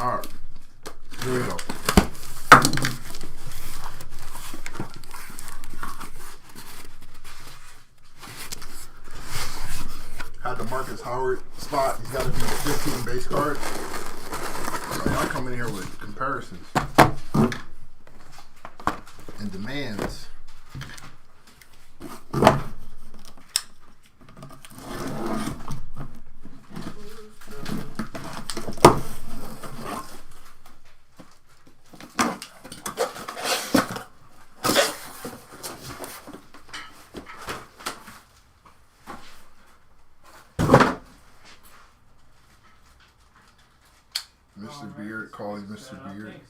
Alright. Here we go. Had the Marcus Howard spot. He's got to be a 15 base card. So y'all come in here with comparisons and demands. Mr. Beard calling Mr. Beard.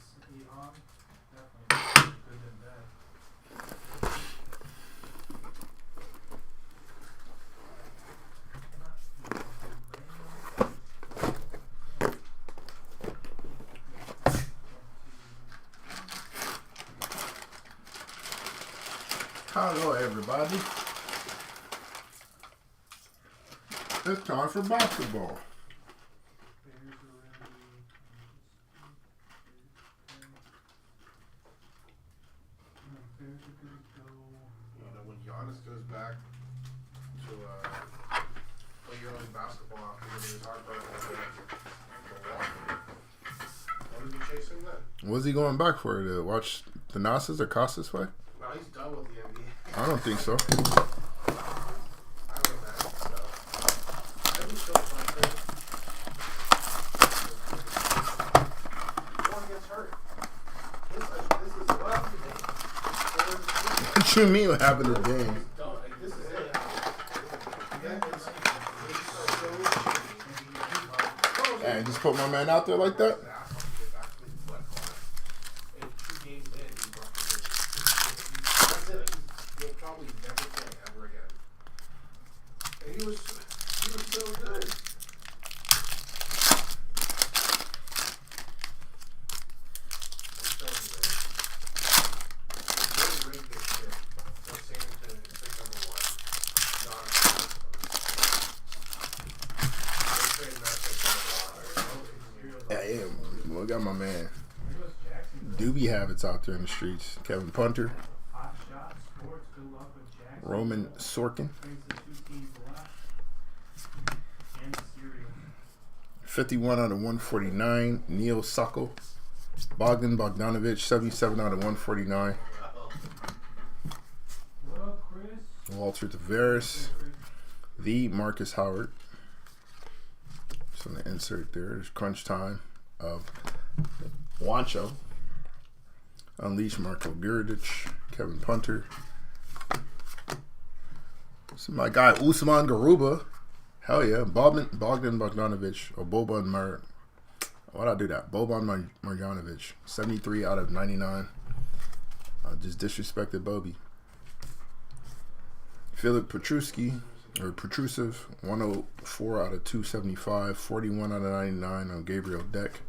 Hello, everybody. It's time for basketball. Goes back to play Euroleague basketball after his heartbreak. What is he chasing then? Was he going back for? To watch the Nasas or Costas fight? No, he's done with the NBA. I don't think so. I don't know. So, I was still playing. No one gets hurt. This is what happened. What you mean what happened to Dame? And just put my man out there like that? He was so good. Yeah, we got my man Doobie Habits out there in the streets. Kevin Punter, Roman Sorkin, 51 out of 149. Neil Suckle, Bogdan Bogdanovic, 77 out of 149. Walter Tavares, the Marcus Howard. So the insert there is crunch time of Wancho. Unleash Marko Gurdich, Kevin Punter. So my guy Usman Garuba. Hell yeah. Bogdan Bogdanovic or Boban why'd I do that? Boban Marjanovic. 73 out of 99. Just disrespected Bobby. Philip Petruski. Or Protrusive, 104 out of 275, 41 out of 99 on Gabriel Deck.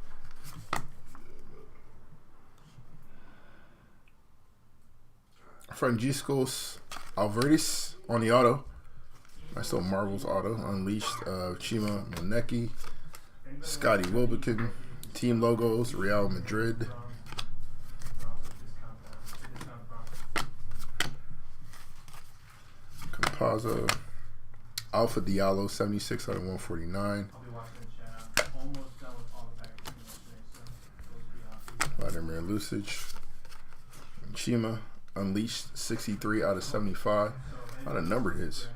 Franciscos Alvarez on the auto. Nice little Marvel's auto. Unleashed Chima Monecki, Scotty Wilbekin. Team logos, Real Madrid. Campazzo. Alpha Diallo, 76 out of 149. Vladimir Lucic. Chima, Unleashed, 63 out of 75. A lot of numbered hits.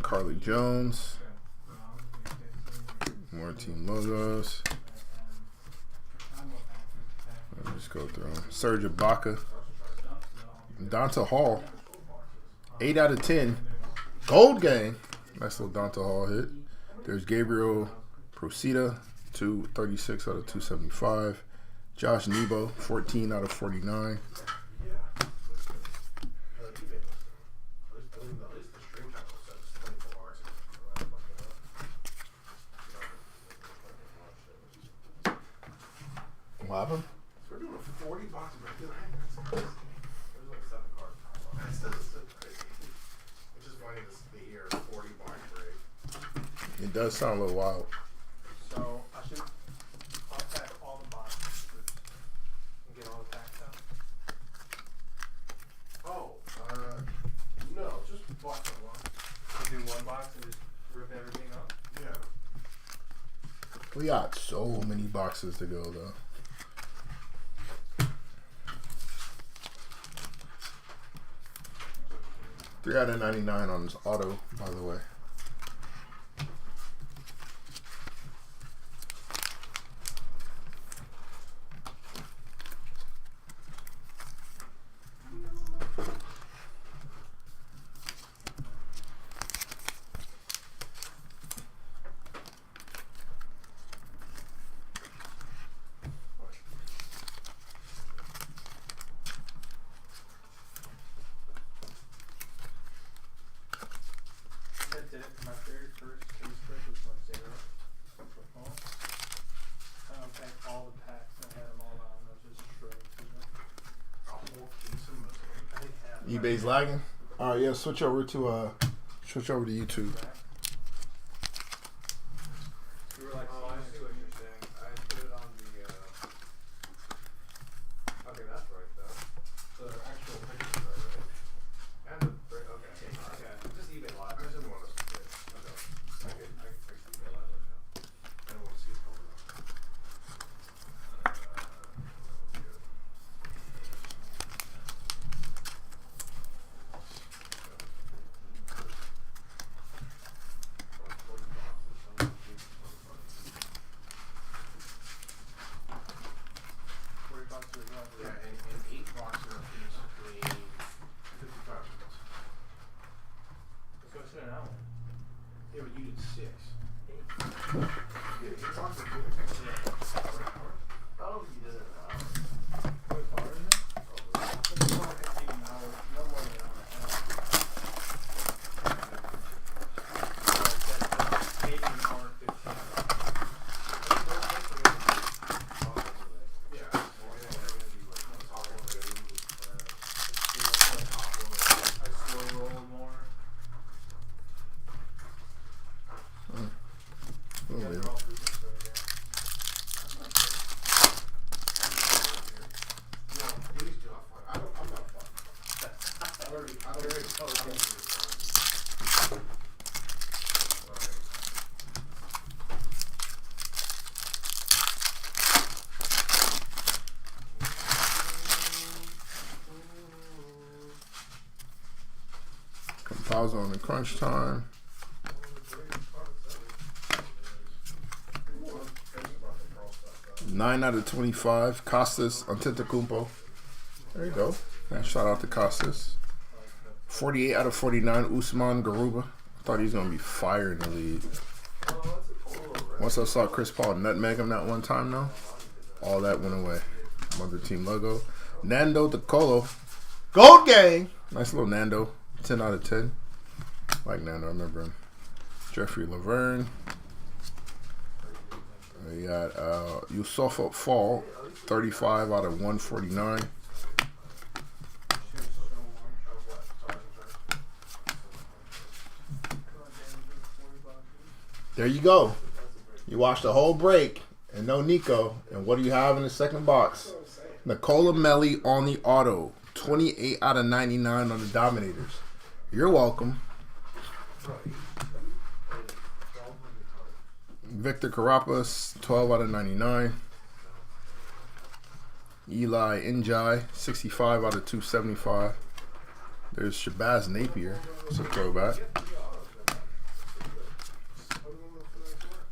Carly Jones. More team logos. Let me just go through them. Serge Ibaka. Donta Hall, 8 out of 10. Gold gang. Nice little Donta Hall hit. There's Gabriel Procida, 236 out of 275. Josh Nebo, 14 out of 49. What happened? We're doing a 40 box break. That's crazy. There's like 7 cards. That's so crazy. Which is funny to hear 40 box break. It does sound a little wild. So I should pop that Do one box and just rip everything up? Yeah. We got so many boxes to go, though. $3 out of 99 on this auto, by the way. Did it for my very first case break was on 0 football. I don't think all the packs I had them all on. I was just shredded to them. A whole case of them. I think half. eBay's lagging. All right, yeah. Switch over to YouTube. You were like, oh, I see what you're saying. I put it on the. Okay, that's right though. The actual pictures are right. And the okay. Just eBay Live. I just didn't want to split. I can fix eBay Live right now. I don't want to see it over. Yeah, and 8 boxes are basically 55 minutes. let's go sit an hour. Yeah, but you did 6. 8. Yeah, 8 boxes. For an hour. Oh, you did it an hour. Was it longer than that? It's more like an hour. No more than an hour and a half. Maybe an hour and 15. Compiles on the crunch time. Nine out of 25. Costas Antetokounmpo. There you go. Nice shout out to Costas. 48 out of 49. Usman Garuba. I thought he was gonna be fire in the league. Once I saw Chris Paul nutmeg him that one time, though, all that went away. Mother team logo. Nando DeColo. Gold Gang. Nice little Nando. 10 out of 10. Like Nando, I remember him. Jeffrey Laverne. We got Yusufa Fall. 35 out of 149. There you go. You watched the whole break and no Nico. And what do you have in the second box? Nicola Melli on the auto. 28 out of 99 on the Dominators. You're welcome. Victor Carapas, 12 out of 99. Eli Njai, 65 out of 275. There's Shabazz Napier. It's a throwback.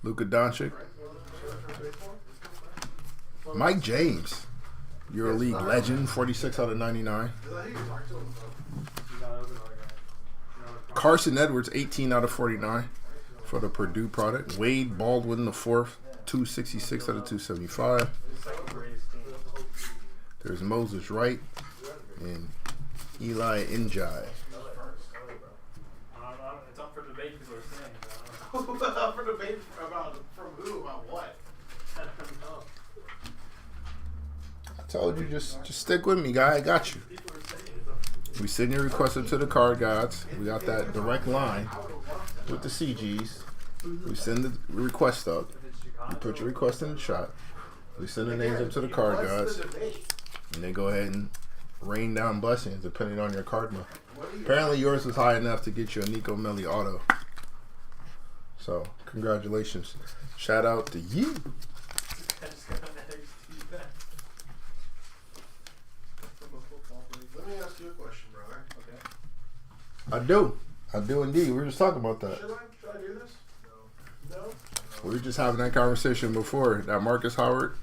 Luka Doncic. Mike James, EuroLeague legend, 46 out of 99. Carson Edwards, 18 out of 49 for the Purdue product. Wade Baldwin, the fourth, 266 out of 275. There's Moses Wright and Eli Njai. It's up for debate, people are saying. Up for debate about from who about what? I don't know. I told you, just stick with me, guy. I got you. People are saying it's up. We send your request up to the card gods. We got that direct line with the CGs. We send the request up. You put your request in the chat. We send the names up to the card gods. And they go ahead and rain down blessings depending on your card month. Apparently yours was high enough to get you a Nico Melli auto. So, congratulations. Shout out to you. Let me ask you a question, brother. Okay. I do indeed. We were just talking about that. Should I do this? No. We were just having that conversation before. That Marcus Howard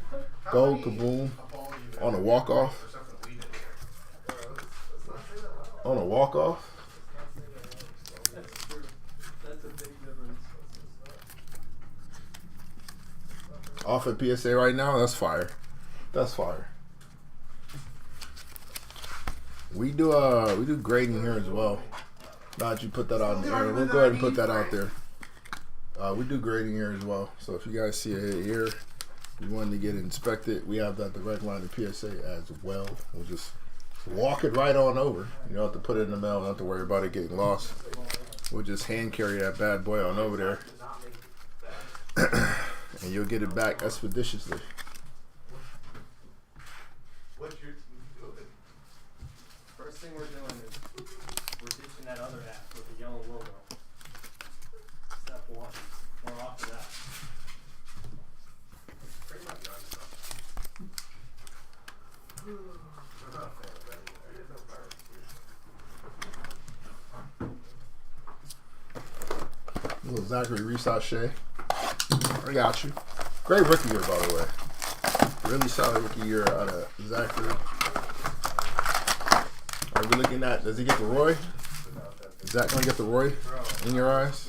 gold kaboom on a walk-off. On a walk-off. That's true. That's a big difference. Off at PSA right now. That's fire. That's fire. We do grading here as well. Now that you put that on the air, we'll go ahead and put that out there. We do grading here as well. So if you guys see a hit here, you wanted to get it inspected, we have that direct line to PSA as well. We'll just walk it right on over. You don't have to put it in the mail. Don't have to worry about it getting lost. We'll just hand carry that bad boy on over there. And you'll get it back expeditiously. First thing we're doing is we're ditching that other app with the yellow logo. Step one. We're off of that. Little Zachary Reese-Sachet. I got you. Great rookie year, by the way. Really solid rookie year out of Zachary. Are we looking at, does he get the Roy? Is Zach going to get the Roy in your eyes?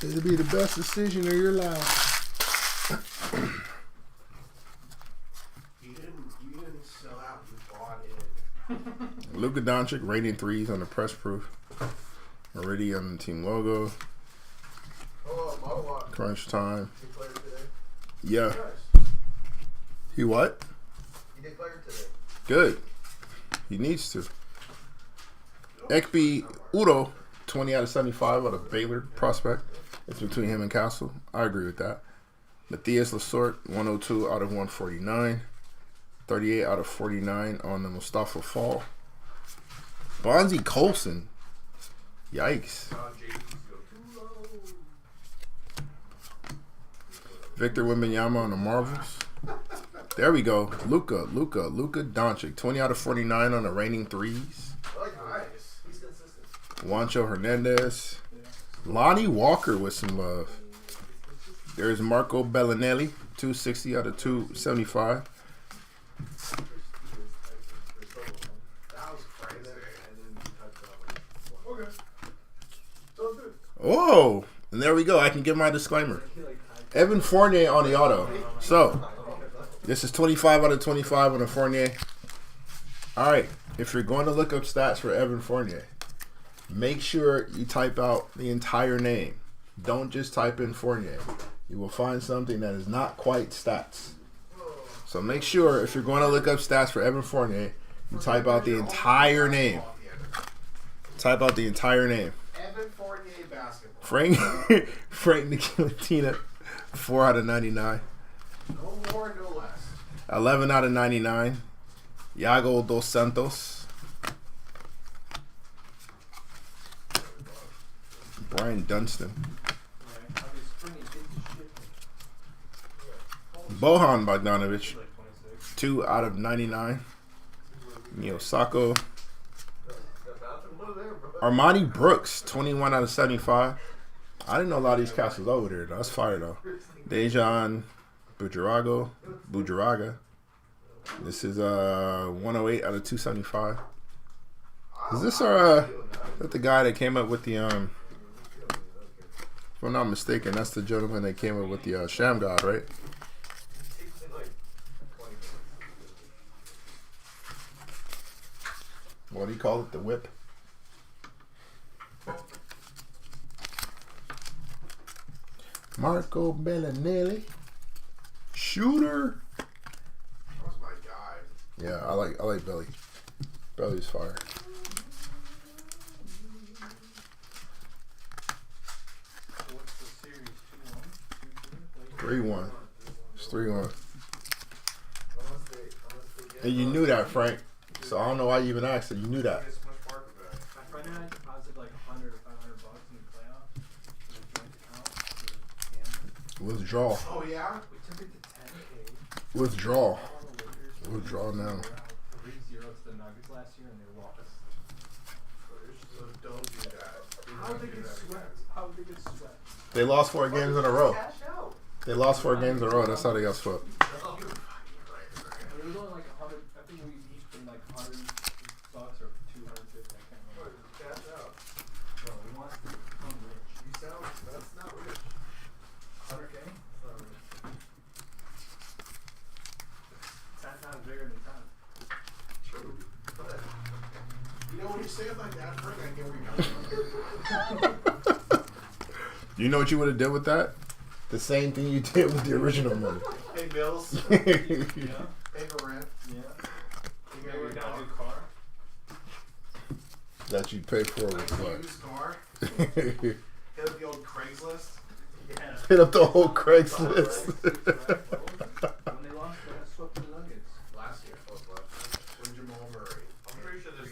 It'll be the best decision of your life. You didn't sell out. You bought in. Luka Doncic, rating 3s on the press proof. Already on the team logo. Crunch time. He played today. Yeah. Nice. He what? He declared today. Good. He needs to. Ekpe Udo, 20 out of 75 out of Baylor prospect. It's between him and Castle. I agree with that. Matthias Lasort, 102 out of 149. 38 out of 49 on the Mustafa Fall. Bonzi Colson. Yikes. Victor Wembanyama on the Marvels. There we go. Luka Doncic. 20 out of 49 on the reigning 3s. Nice. He's consistent. Juancho Hernandez. Lonnie Walker with some love. There's Marco Bellinelli. 260 out of 275. Oh, and there we go. I can give my disclaimer. Evan Fournier on the auto. So, this is 25 out of 25 on the Fournier. All right, if you're going to look up stats for Evan Fournier, make sure you type out the entire name. Don't just type in Fournier. You will find something that is not quite stats. So make sure if you're going to look up stats for Evan Fournier, you type out the entire name. Type out the entire name. Evan Fournier basketball. Frank Ntilikina, 4 out of 99. No more, no less. 11 out of 99. Yago Dos Santos. Brian Dunstan. Bohan Bogdanovic, 2 out of 99. Neo Sacco. Armani Brooks, 21 out of 75. I didn't know a lot of these castles over there. That's fire though. Dejan Bujaraga. This is 108 out of 275. Is this our that the guy that came up with the if I'm not mistaken, that's the gentleman that came up with the Sham God, right? What do you call it? The whip? Marco Bellinelli. Shooter. Yeah, I like Belly. Belly's fire. So what's the series? 2-1? 3-1. It's 3-1. Unless they get And you knew that, Frank. So I don't know why you even asked it. You knew that. Get so much market back. My friend and I deposited like $100 or $500 in the playoffs in a joint account for gambling. Withdraw. Oh yeah. We took it to 10K. Withdraw. All the Lakers Withdraw now. were out 3-0 to the Nuggets last year and they lost. So don't do that. Do How not would they do get that swept? again. How would they get swept? They lost 4 games in a row. Cash out. They lost 4 games in a row. That's how they got swept. Oh, you're fucking right. It was only like 100. I think we each put like $100 or 250. I can't remember. Cash out. Bro, we want to become rich. You sound. That's not rich. 100K? That's not rich. 10 times bigger than 10. True. But you know when you say it like that, Frank, I get where you're coming from. You know what you would have did with that? The same thing you did with the original money. Pay bills. Yeah. Pay for rent. Yeah. You Maybe got we your got a car. new car. That you pay for with Like a what? used car. Hit up the old Craigslist. Yeah. Hit up the whole Craigslist. When they lost, they got swept to the Nuggets. Last year. When Jamal Murray. I'm pretty sure there's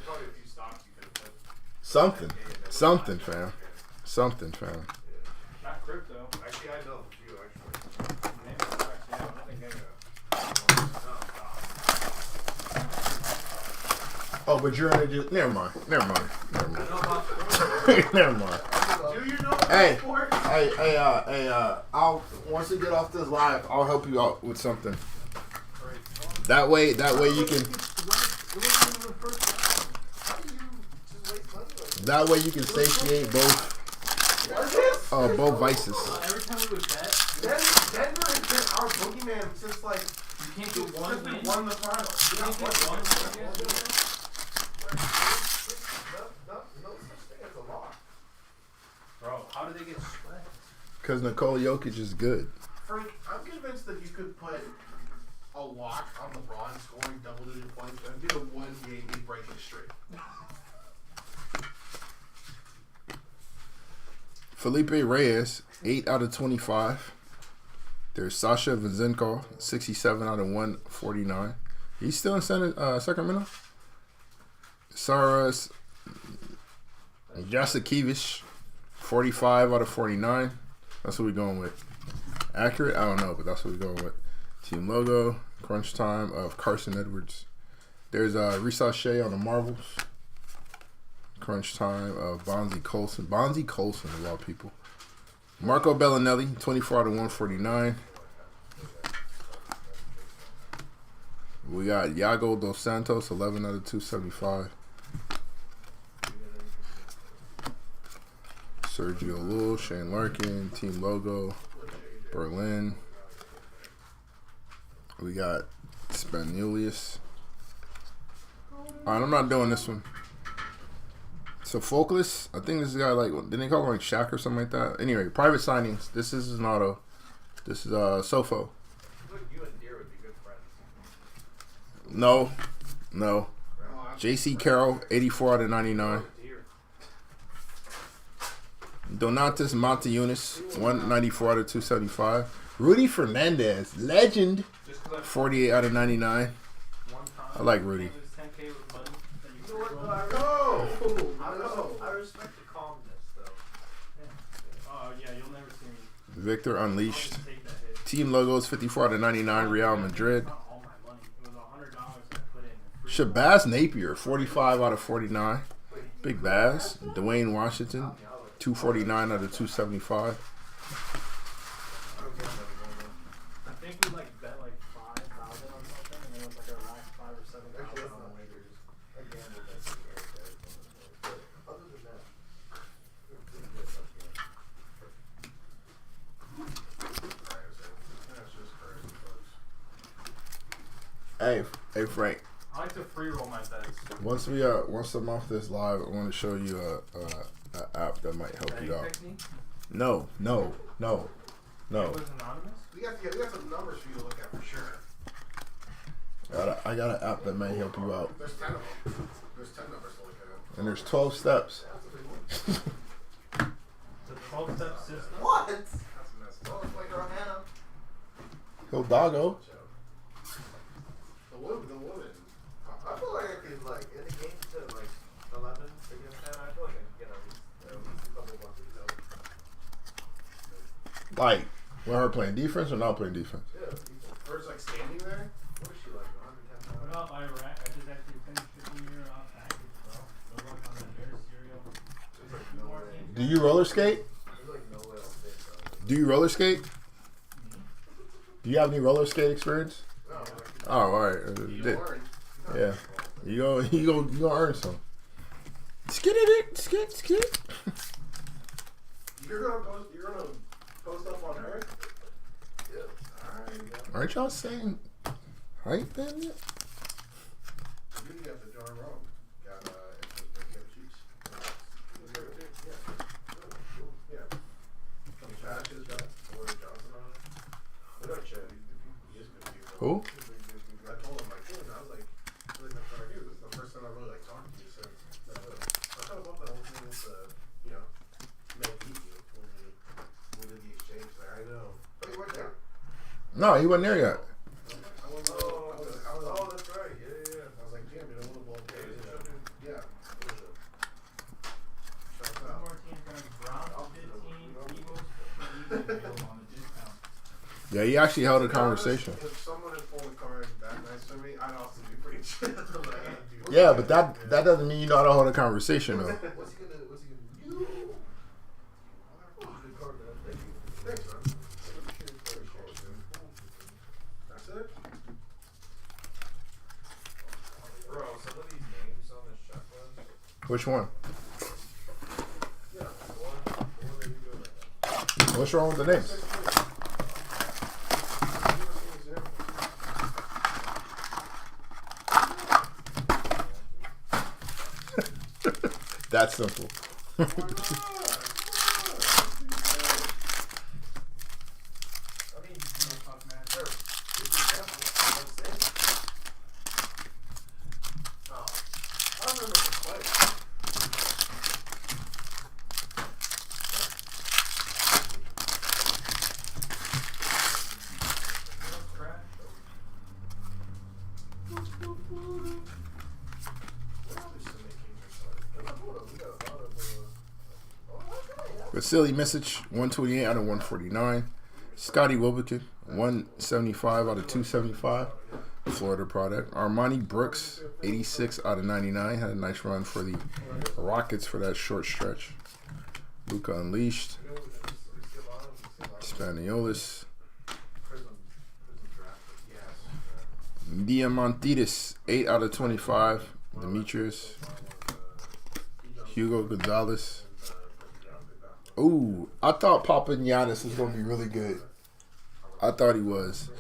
probably a few stocks you could have put. Something, fam. Something, fam. Not crypto. Actually, I know a few actually. Maybe it's actually, I don't think they Oh, but you're gonna do. Never mind. I know about Never mind. Do you know Hey, sport? hey, I'll once we get off this live, I'll help you out with something. That way you can. How do you just waste money like that? That way you can satiate both both vices. every time we would bet, Denver has been our boogeyman since like you can't get one since we win. won the finals. You can't get one win. No such thing as a lock. Bro, how did they get swept? Because Nikola Jokic is good. Frank, I'm convinced that you could put a lock on LeBron scoring double-digit points and get a 1 game breaking streak. Felipe Reyes, 8 out of 25. There's Sasha Vezenkov, 67 out of 149. He's still in Sacramento. Saras Jasikevic, 45 out of 49. That's what we're going with. Accurate? I don't know, but that's what we're going with. Team logo, crunch time of Carson Edwards. There's Risa Shea on the Marvels. Crunch time of Bonzi Colson. Bonzi Colson, of all people. Marco Bellinelli, 24 out of 149. We got Yago Dos Santos, 11 out of 275. Sergio Lul, Shane Larkin, team logo, Berlin. We got Spanulius. Alright, I'm not doing this one. So Focus, I think this guy didn't they call him like Shaq or something like that? Anyway, private signings. This is an auto. This is Sofo. Look, you and Deer would be good friends. No. Oh, JC Carroll, 84 out of 99. Donatas Montiunas, 194 out of 275. Rudy Fernandez, legend, 48 out of 99. I like Rudy. You know what? I know. I respect the calmness, though. Oh, yeah, you'll never see me. Victor Unleashed. Take that hit. Team logos, 54 out of 99, Real Madrid. Not all my money. It was $100 I put in. Shabazz Napier, 45 out of 49. Big Baz. Dwayne Washington, 249 out of 275. I think we bet like 5,000 on something, and it was like our last 5 or 7,000 on the Lakers. Other than that, that's just crazy, folks. Hey Frank. I like to free roll my bets. Once I'm off this live, I want to show you a app that might help you out. Technique? No. It was anonymous? We got some numbers for you to look at for sure. I got an app that may help you out. There's 10 of them. There's 10 numbers to look at. And there's 12 steps. The 12-step system. What? That's messed Oh, up. it's like Rohanna. Hildago. The woman. I feel like I could, like, in the game to, like, 11 against 10, I feel like I could get at least a couple bucks. Like, when her playing defense or not playing defense? Yeah, Her's like standing there. What is she like? 110 What pounds? up, Iraq? I just actually finished 15-year package, bro. Good luck on that bear cereal. There's like Two no more way. teams. Do you roller skate? There's like no way I'll stay so. Do you roller skate? Do you have any roller skate experience? No, like, Oh, all right. you learn. Yeah. You gonna earn some. Skid it, skid. You're gonna post up on her? Yeah. Alright. Aren't y'all saying hype then? You got the darn wrong. Got cheeks. Yeah. Some patches got Warren Johnson on it. What about Chad? He is good to you. Who? I told him like, I was like, really not trying to do. This is the first time I really like talked to you since. I kind of want the whole thing with the, Mel beat you when we did the exchange there. I know. But he went there. No, he wasn't there yet. Oh, that's right. Yeah. I was like, damn, you don't want to ball play. Yeah. Two more teams, guys. Browns 15, Eagles 15 available on the discount. Yeah, he actually held a conversation. If someone had pulled a card that nice for me, I'd also be pretty chill. Yeah, but that doesn't mean you know how to hold a conversation though. What's he gonna do? Good card, man. Thank you. Thanks, man. That's it? Bro, some of these names on this checklist. Which one? Yeah. What are you doing right now? What's wrong with the names? That's simple. Vasily Misic, 128 out of 149. Scotty Wilbekin, 175 out of 275. Florida product. Armani Brooks, 86 out of 99. Had a nice run for the Rockets for that short stretch. Luka Unleashed. Spaniolis. Diamantidis, 8 out of 25. Demetrius. Hugo Gonzalez. Ooh, I thought Papagiannis was going to be really good. I thought he was.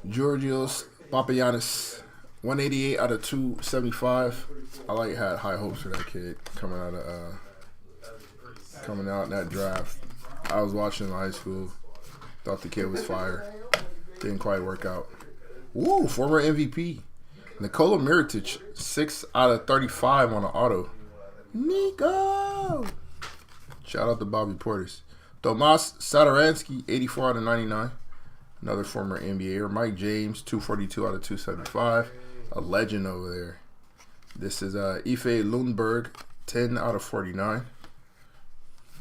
Georgios Papagiannis, 188 out of 275. I had high hopes for that kid coming out in that draft. I was watching in high school. Thought the kid was fire. Didn't quite work out. Ooh, former MVP. Nikola Mirotic, 6 out of 35 on an auto. Nico! Shout out to Bobby Portis. Tomas Satoransky, 84 out of 99. Another former NBAer. Mike James, 242 out of 275. A legend over there. This is Ife Lundberg, 10 out of 49.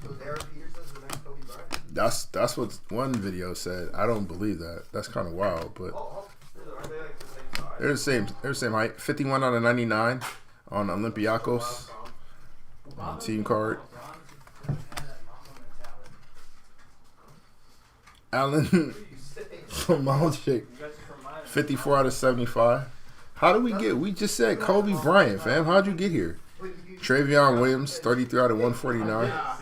So Darren Peterson's the next Kobe Bryant? That's what one video said. I don't believe that. That's kind of wild, but Are they like the same size? they're the same height. 51 out of 99 on Olympiacos. On the team card. Allen from Mount Shake, 54 out of 75. How do we just said Kobe Bryant, fam. How'd you get here? Travion Williams, 33 out of 149. See, I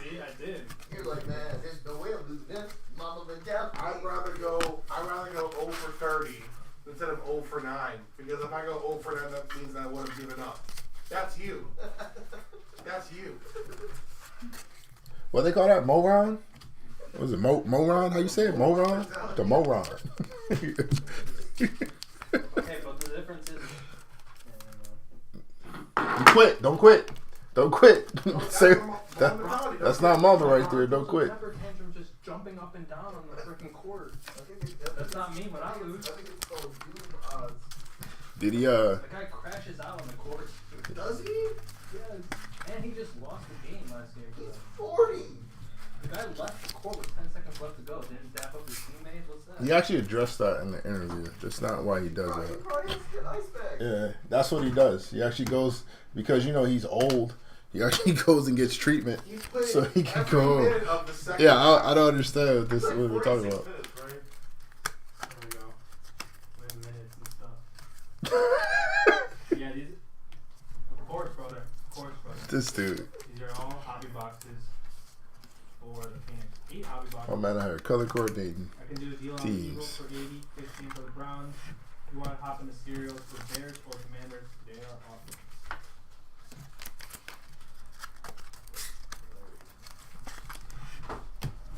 did. You're like, man, there's no way I'm losing this. Mama mentality. I'd rather go 0 for 30 instead of 0 for 9. Because if I go 0 for 9, that means I would have given up. That's you. That's you. What they call that? Moron? Was it Moron? How you say it? Moron? The Moron. Okay, but the difference quit. Don't quit. Don't quit. Say, that's not mother right there. Don't quit. Temper tantrum just jumping up and down on the freaking court. That's not me when I lose. I think it's called Doom Odds. Did he, The guy crashes out on the court. Does he? Yeah, and he just lost the game last game. He's 40. The guy left the court with 10 seconds left to go. Didn't dap up his teammates. What's that? he actually addressed that in the interview. That's not why he does He that. probably has to get ice back. Yeah, that's what he does. He actually goes, because, you know, he's old. He actually goes and gets treatment He's played so he can every go home. minute of the second Yeah, half. I don't understand what, this, It's like what we're talking 46 about. minutes, right? There we go. Wait minutes and stuff. Yeah, these. Of course, brother. Of course, brother. This dude. These are all hobby boxes for the Phoenix. 8 hobby boxes. Oh man, I heard color coordinating. I can do a deal on the Teams. Eagles for 80, 15 for the Browns. If you want to hop in the cereals for Bears or Commanders, they are awesome.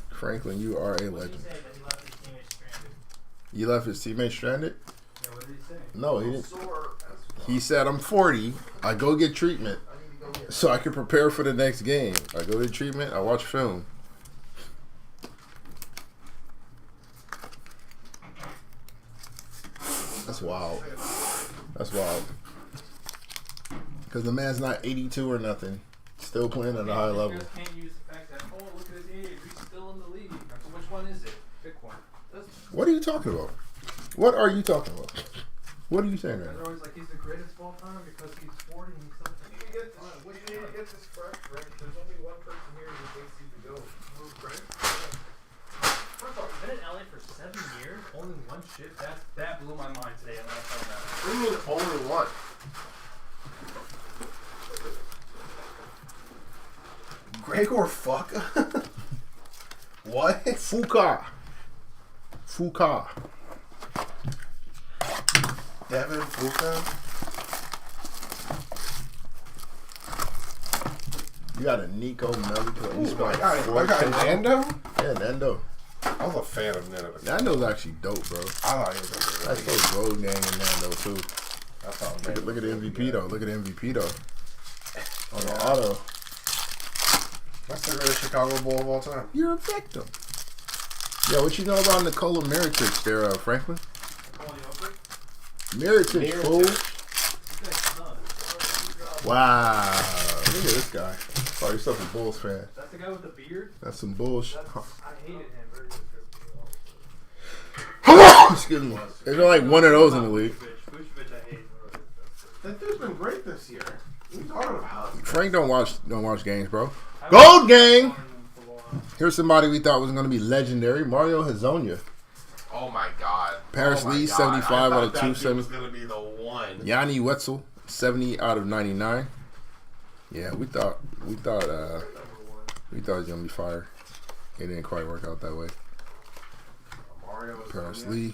Franklin, you are a What did he legend. say that he left his teammates stranded? You left his teammate stranded? Yeah, what did he say? No, he didn't. Sore as He said, I'm 40. I go get treatment I need to go get so I can prepare for the next game. I go get treatment. I watch film. That's wild. That's wild. Because the man's not 82 or nothing. Still playing at a high level. You guys can't use the fact that, oh, look at his age. He's still in the league. So which one is it? Pick one. What are you talking about? What are you talking about? What are you saying right They're now? always like, he's the greatest of all time because he's 40 and he's still. You need to get this, you need to get this correct, Frank. There's only one person here who thinks he could go. Who's Frank? First of all, he's been in LA for 7 years, only one shift. That blew my mind today when I found that. What do you mean only one? Gregor fuck? What? Fuka. Devin Fuka? You got a Nico Mellico. He's Oh my got god, four I got picks. Nando? Yeah, Nando. I was a fan of Nando. Nando's actually dope, bro. I thought he was That's those road gang in Nando too. I thought Look at the MVP though. Look at the MVP though. On the auto. That's the greatest Chicago Bull of all time. You're a victim. Yeah, what you know about Nikola Mirotic there, Franklin? Mirotic, fool. Wow. Look at this guy. Oh, you're such a Bulls fan. That's the guy with the beard? That's some bullshit. I hated him. Very good. Excuse me. There's like one of those in the league. Vucevic, I hate. That dude's been great this year. What are you talking about? Frank don't watch games, bro. Gold gang. Here's somebody we thought was going to be legendary. Mario Hezonja. Oh my god. Paris Oh my Lee, God. 75 out of I thought that dude 270. was gonna be the one. Yanni Wetzel, 70 out of 99. Yeah, we thought he was gonna be fire. It didn't quite work out that way. Mario was Paris on Lee.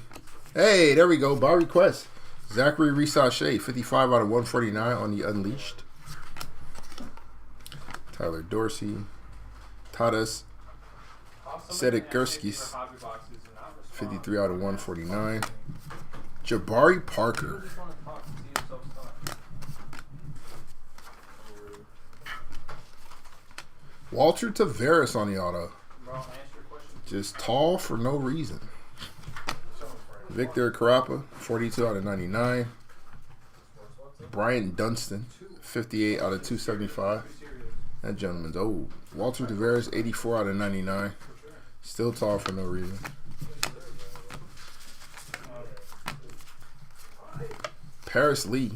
Hey, there we go. By request. Zachary Risachet, 55 out of 149 on the Unleashed. Tyler Dorsey. Tadas Cedric Gurskis, 53 out of 149. Jabari Parker. Walter Tavares on the auto. Just tall for no reason. Victor Carapa, 42 out of 99. Brian Dunstan, 58 out of 275. That gentleman's old. Walter Tavares, 84 out of 99. Still tall for no reason. Paris Lee.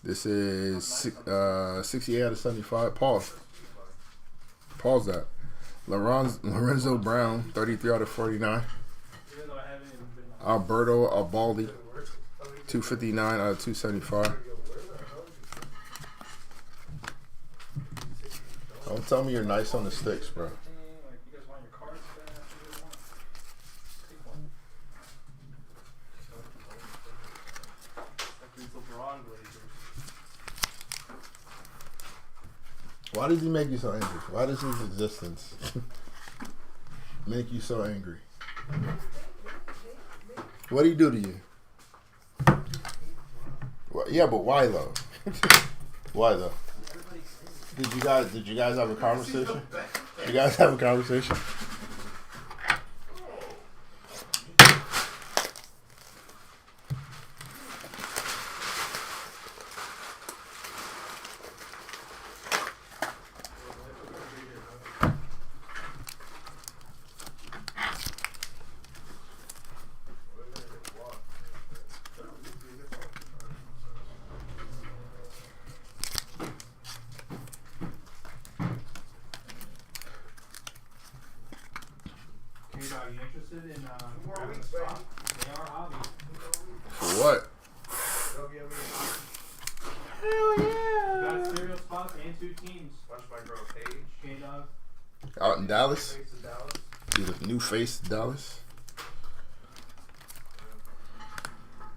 This is 68 out of 75. Pause that. Lorenzo Brown, 33 out of 49. Alberto Albaldi, 259 out of 275. Don't tell me you're nice on the sticks, bro. Why does he make you so angry? Why does his existence make you so angry? What did he do to you? Well, yeah, but why though? Why though? Did you guys have a conversation? You guys have a conversation? Are you interested in More grabbing weeks, a spot? baby. They are hobby. For what? You got cereal spots and 2 teams. Watch my girl Paige. K-Dog. Out in Dallas? Face of Dallas. Be the new face of Dallas.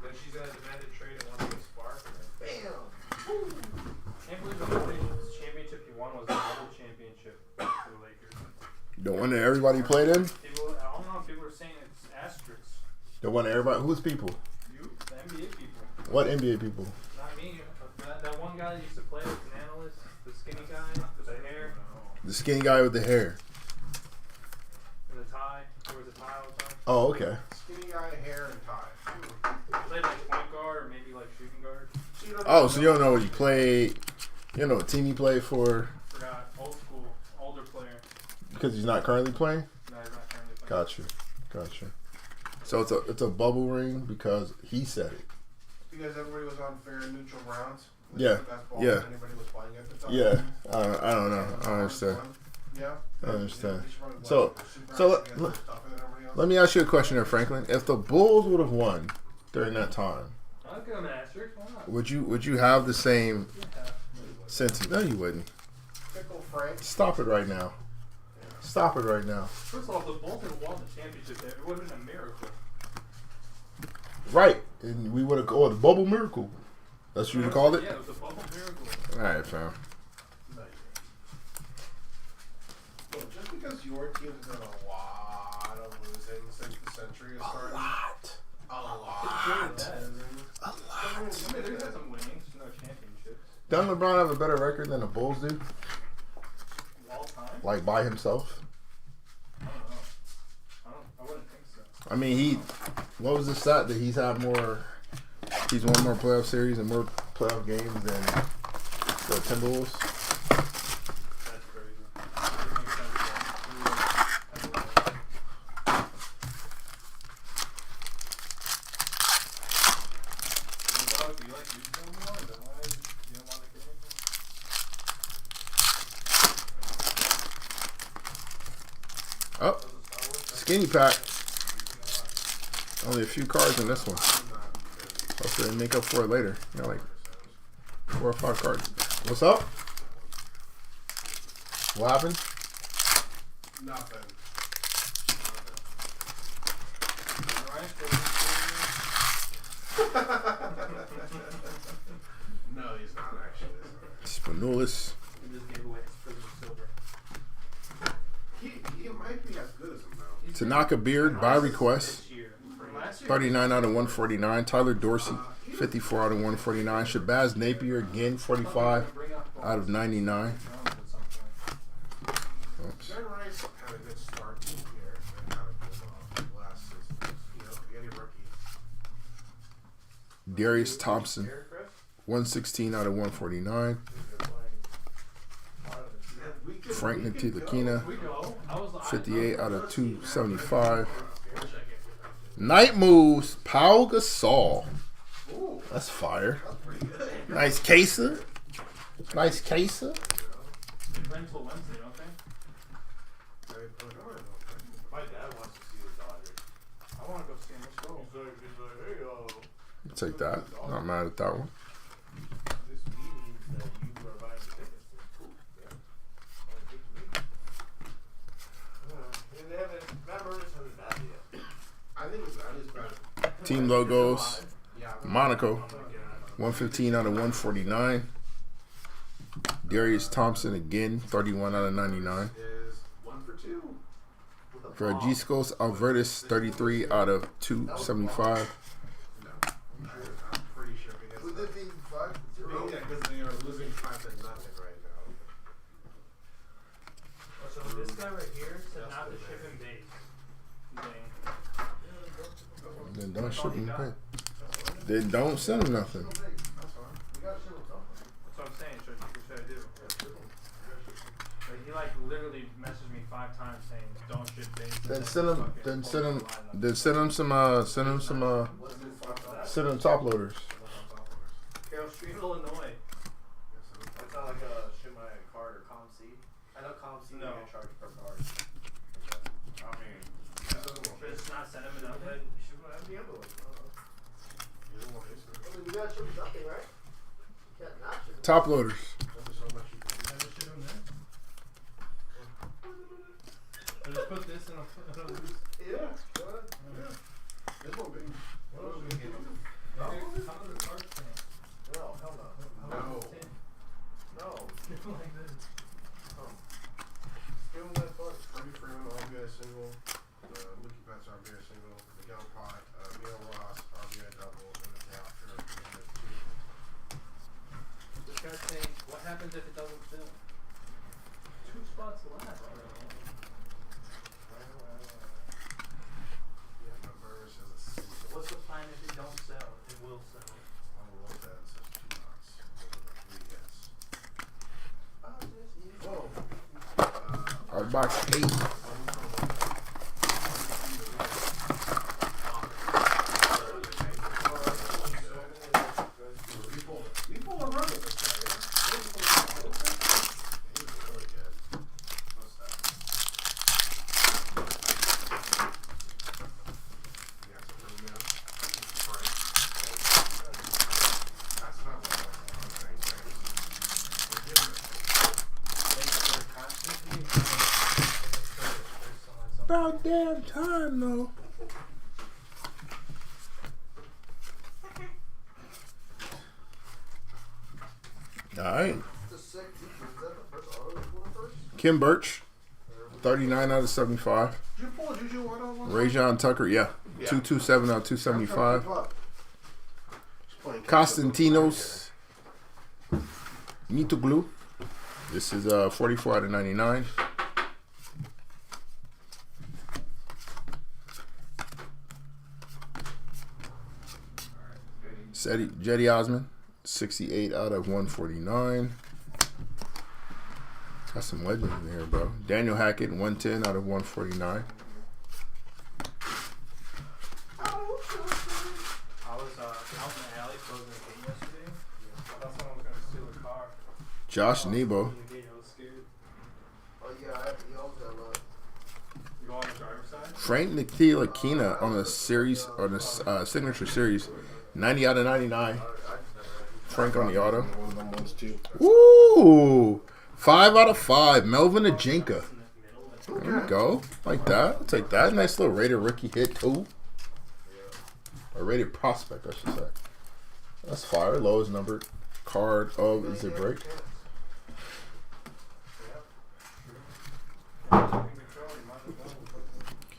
Then she's got a demanded trade and wants to spark. Bam. Can't believe the only championship you won was the double championship for the Lakers. The one that everybody played in? People, I don't know if people are saying it's asterisks. The one that everybody, who's people? You? The NBA people. What NBA people? Not me. That one guy that used to play as an analyst, the skinny guy with the hair The skinny guy with the hair. and the tie. There was a tie all the time. Oh, okay. Skinny guy, hair, and tie. He played like point guard or maybe like shooting guard. Oh, so you don't know what he played. You don't know what team he played for Forgot. Old school. Older player. because he's not currently playing? No, he's not currently playing. Gotcha. So it's a bubble ring because he said it. Because everybody was on fair and neutral grounds. Yeah, yeah. Anybody was playing at the time. Yeah, I don't know. I don't understand. Yeah. I understand. Each one was So- super so against the stuff and then everybody else. Let me ask you a question there, Franklin. If the Bulls would have won during that time, I'll give him an asterisk. Why not? would you have the same Yeah. sentiment? No, you wouldn't. Pickle Frank. Stop it right now. Stop it right now. First of all, if the Bulls had won the championship there, it would have been a miracle. Right, and we would have called it the bubble miracle. That's what you called it. Yeah, it was a bubble miracle. All right, fam. Look, just because your team's done a lot of losing since the century has started. A lot. A I mean, they've had some winnings, no championships. Doesn't LeBron have a better record than the Bulls do? All time? Like by himself? I don't know. I wouldn't think so. I mean, what was the stat that he's won more playoff series and more playoff games than the Timberwolves? That's crazy. It makes sense, though. Dog, do you like using them more? Is that why you don't want to get anything? Oh, skinny pack. Only a few cards in this one. Hopefully they make up for it later. You know, like 4 or 5 cards. What's up? What happened? Nothing. No, he's not actually. Spanulis. We just gave away his prison silver. He might be as good as him though. Tanaka Beard by request. This year. From last year. 39 out of 149. Tyler Dorsey, 54 out of 149. Shabazz Napier again, 45 out of 99. Oops. Ben Rice had a good start this year and kind of pulled off last season. You know, any rookie. Darius Thompson, 116 out of 149. Frank Ntilikina, We go. I was 58 out of 275. Night moves, Pau Gasol. Ooh, That's fire. that's pretty good. Nice caser. Nice caser. They play until Wednesday, don't they? My dad wants to see the Dodgers. I want to go see him. Let's go. He's like, hey, Take that. Not mad at that one. this means that you are buying the tickets. Cool. Yeah. They haven't. Matt Burns hasn't bad yet. I think it's better. Team logos. Yeah. Monaco, 115 out of 149. Darius Thompson again, 31 out of 99. Is 1 for 2. Vergiscos Alvertis, 33 out of 275. No. I'm pretty sure because Would it be fucked? because they are losing 5 right here said not to ship him base. Then don't ship him pay. Then don't send him nothing. That's what I'm saying. What should I do? Like, he like literally messaged me 5 times saying don't ship base. Then send him top loaders. Carroll Street, Illinois. It's not like a ship my card or ComC. I know ComC you get charged per card. I mean, But it's not send him enough. Then ship my the other one. you don't want to issue it. I mean, you gotta ship nothing, right? You can't not ship. Top loaders. There's so much you can do. I just ship him there. I just put this in a loose. Yeah, go ahead. Yeah. There's no big. What else we get? How does the card stand? No, hell no. No. No. Like this. Give him that card. Freddie Freeman, RBI single. Mookie Betts, RBI single. Miguel Pot, Neil Ross, RBI double. And the Taylor. This guy's saying, what happens if it doesn't fill? 2 spots left, bro. Yeah, my Burris has a single. What's the plan if it don't sell? It will sell. I will look that in such 2 months. Whoa. Our box 8. People are running this guy, yeah. He was really good. What's that? You got some room now? Frank. That's not what I'm saying. We're giving it. About damn time though. Alright. Kim Birch. 39 out of 75. Did you pull a Juju Water on one? Rajon Tucker, yeah. 227 out of 275. Constantinos Mitoglu. This is 44 out of 99. Jetty Osman, 68 out of 149. Got some legends in here, bro. Daniel Hackett, 110 out of 149. I was out in the alley closing the gate yesterday. I thought someone was going to steal a car. Josh Nebo. I was scared. Oh yeah, he always got love. You go on the driver's side? Frank Ntilikina on the series, on the signature series, 90 out of 99. Frank on the auto. One of them ones too. Ooh, 5 out of 5. Melvin Ajinka. There we go. Like that. I'll take that. Nice little rated rookie hit too. A rated prospect, I should say. That's fire. Lowest numbered card of is it break?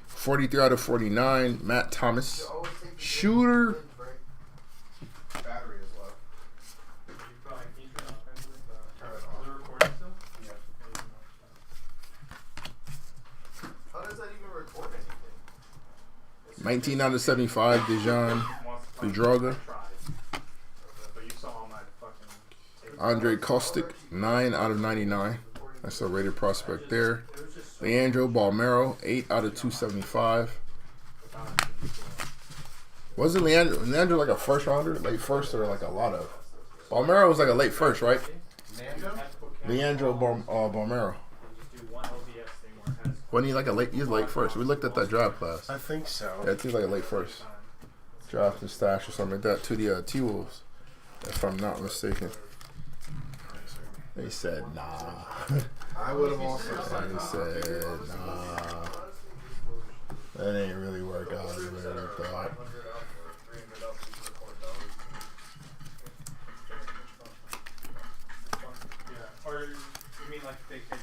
43 out of 49. Matt Thomas. Shooter. Battery is low. How does that even record anything? 19 out of 75. Dejan Pedroga. Andre Kostick. 9 out of 99. That's a rated prospect there. Leandro Balmero. 8 out of 275. Wasn't Leandro like a first rounder? Late first or like a lot of? Balmero was like a late first, right? Leandro Balmero. Wasn't he like a late? He's late first. We looked at that draft class. I think so. Yeah, he's like a late first. Draft and stash or something like that to the T-Wolves, if I'm not mistaken. They said nah. I would have also said They said nah. That ain't really work out as well as I thought. Or you mean like big hit?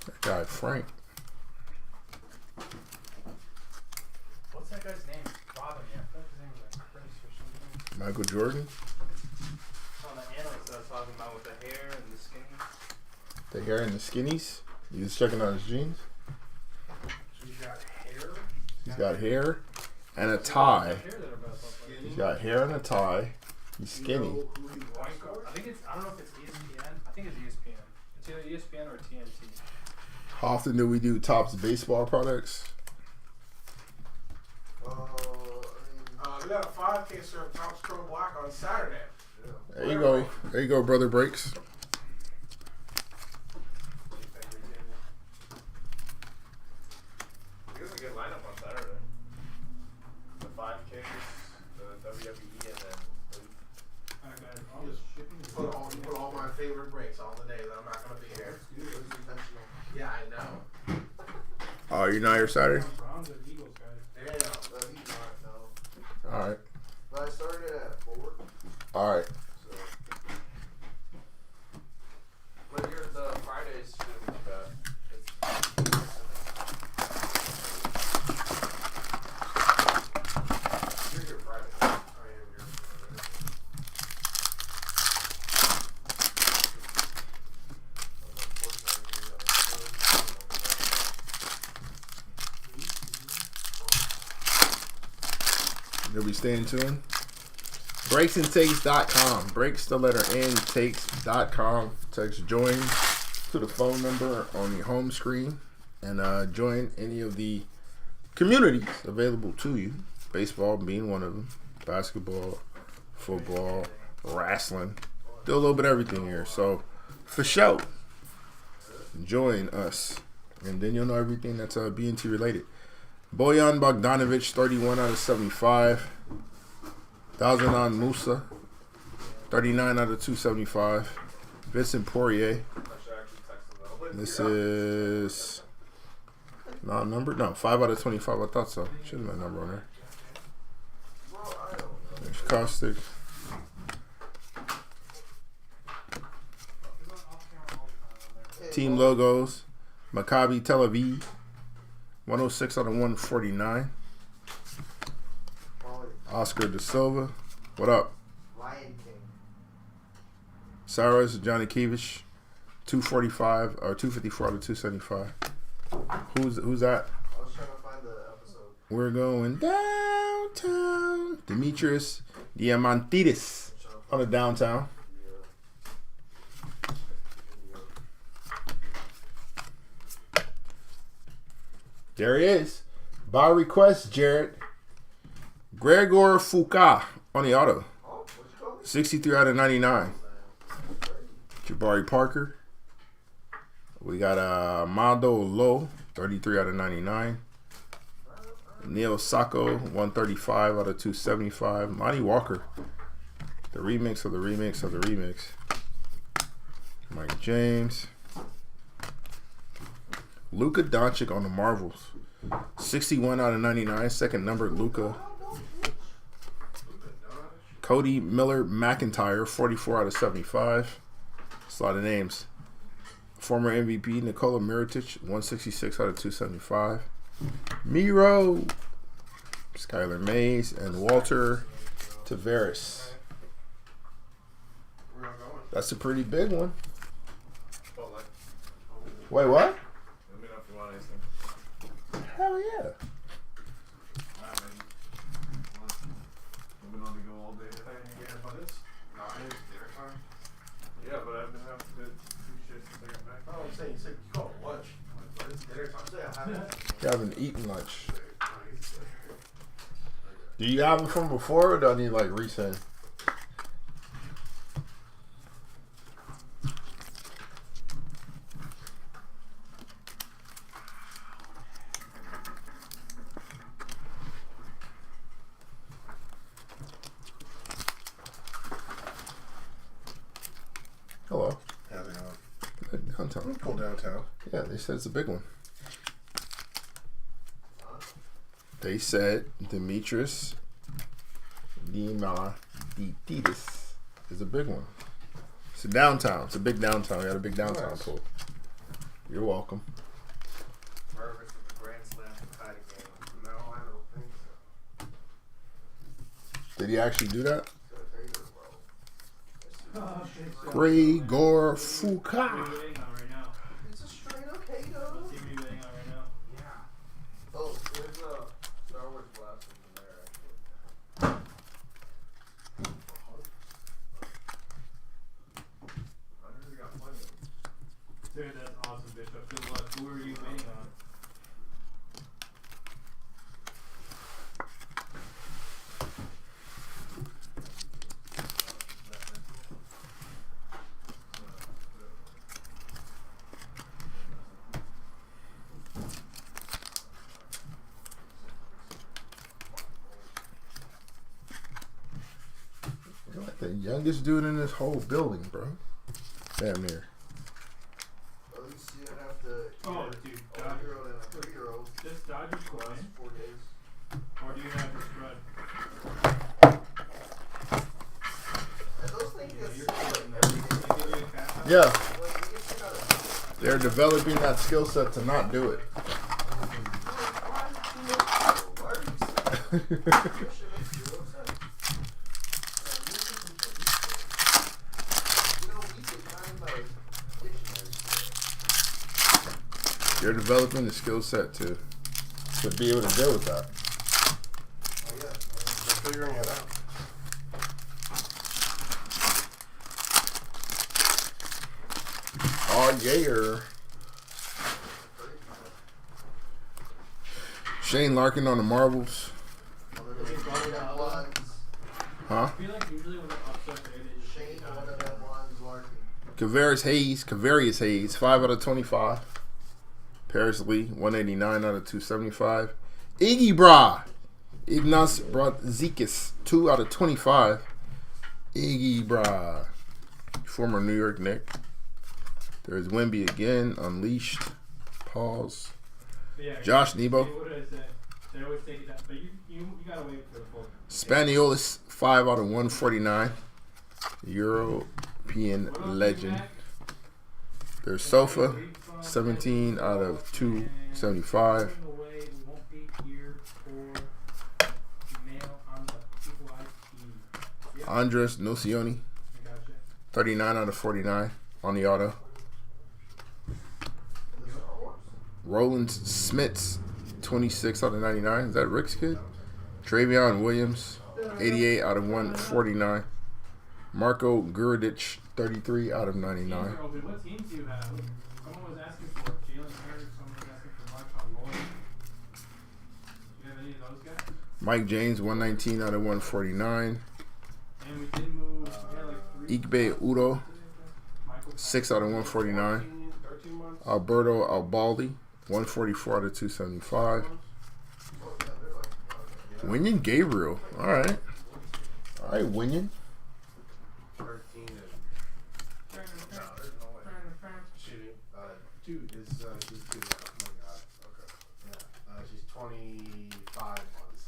That guy Frank. Michael Jordan. On the analyst I was talking about with the hair and the skinny. The hair and the skinnies. You was checking out his jeans. So you got hair? He's got hair and a tie. Hair that are both up like- He's got hair and a tie. He's skinny. You know who he was for? I think it's, I don't know if it's ESPN. I think it's ESPN. It's either ESPN or TNT. How often do we do Topps baseball products? We got a 5K serve Topps Chrome Black on Saturday. There you go. There you go, brother Breaks. I guess a good lineup on Saturday. The 5Ks, the WWE, and then I'll just put all my favorite breaks on the day that I'm not going to be here. Yeah, I know. Oh, you're not here Saturday? Browns and Eagles, guys. Damn. All right. But I started at 4. All right. So. But here the Fridays shouldn't be bad. You're here Friday. I am here Friday. You'll be staying tuned. Breaksandtakes.com. Breaks the letter N, takes.com. Text join to the phone number on your home screen and join any of the communities available to you. Baseball being one of them. Basketball, football, wrestling. Do a little bit of everything here. So, for sure, join us. And then you'll know everything that's BNT related. Bojan Bogdanovic, 31 out of 75. Dazanan Musa, 39 out of 275. Vincent Poirier. This is not numbered. No, 5 out of 25. I thought so. Should have been a number on there. There's Caustic. Team logos. Maccabi Tel Aviv. 106 out of 149. Oscar Da Silva. What up? Lion King. Saras Johnny Kivish. 245 or 254 out of 275. Who's that? I was trying to find the episode. We're going downtown. Demetrius Diamantidis on the downtown. There he is. By request, Jared. Gregor Foucault on the auto. 63 out of 99. Jabari Parker. We got Mado Low, 33 out of 99. Neil Sacco, 135 out of 275. Monty Walker, the remix of the remix of the remix. Mike James. Luka Doncic on the Marvels. 61 out of 99. Second number, Luka. Cody Miller McIntyre, 44 out of 75. That's a lot of names. Former MVP Nikola Mirotic, 166 out of 275. Miro. Skylar Mays and Walter Tavares. That's a pretty big one. Wait, what? Let me know if you want anything. Hell yeah. Moving on to go all day today and get but it's 9 dinner time. Yeah, but I've been having to do shit since I got back. Oh, I'm saying you said you call it lunch. But it's dinner time. So I haven't. You haven't eaten lunch. Do you have it from before or do I need like resend? Hello. How's it going? Downtown. Pull downtown. Yeah, they said it's a big one. They said Demetrius Diamantidis is a big one. It's a downtown. It's a big downtown. We got a big downtown Nice. pool. You're welcome. Marcus with the Grand Slam tied game. No, I don't think so. Did he actually do that? Gregor What Fuka. are you waiting on right now? It's a straight okay though. What team are you waiting on right now? Yeah. Oh, there's Star Wars blasters in there actually. I already got plenty of them. Dude, that's awesome, Bishop. Good luck. Who are you waiting on? You're like the youngest dude in this whole building, bro. Damn near. At least you don't have to. Oh, dude, A Dodgers. 1-year-old and a 3-year-old. Just Dodgers For the coin, last 4 days. or do you have the spread? And those things Yeah, get you're sick splitting them. every day. They give you a cash out? Yeah, Like, you get sick out of they're developing that skill set to not do it. Why are you sick? That shit makes zero sense. You know, we could find like dictionaries. They're developing the skill set to be able to deal with that. Oh yeah. They're figuring it out. Oh, yeah. Shane Larkin on the marbles. Huh? I feel like usually when they're upset, they just Shane, one of them ones, Larkin. Kavarius Hayes, 5 out of 25. Paris Lee, 189 out of 275. Iggy Bra, Ignas Brazikis, 2 out of 25. Iggy Bra, former New York Knick. There's Wemby again, Unleashed. Pause. But yeah, Josh Nebo. What did I say? They always take it down, but you gotta wait for the full. Spaniolis, 5 out of 149. European What else do you legend. have? There's Sofa, 17 out of 275. Going away, we won't be here for mail on the PYP. Yep, Andres Nocioni, I gotcha. 39 out of 49 on the auto. Roland Smits, 26 out of 99. Is that Rick's kid? Travion Williams, 88 out of 149. Marco Gurdic, 33 out of 99. Teams are open. What teams do you have? Someone was asking for Jalen Hurts. Someone was asking for Marshawn Lloyd. Do you have any of those guys? Mike James, 119 out of 149. And we did move. We had like 3. Igbe Udo, Michael 6 out of 149. 13 months. Alberto Albaldi, 144 out of 275. Winyon Gabriel. All right. All right, Winyon. 13 and no, there's no way. Shitty. Dude, is she's good. Oh my god. Okay. Yeah. She's 25 months.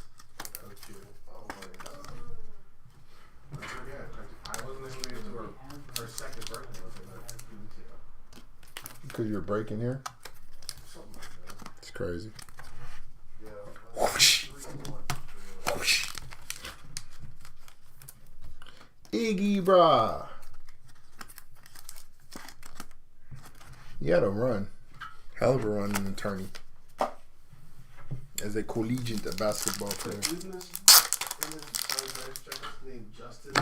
So 2. Oh my god. I forget. I wasn't able to get to her second birthday. Was like 2 weeks ago. Because you're breaking here. Something like that. It's crazy. Yeah. Whoosh. Whoosh. Iggy Bra. He had a run. Hell of a run in attorney. As a collegiate basketball player. Isn't this named Justin?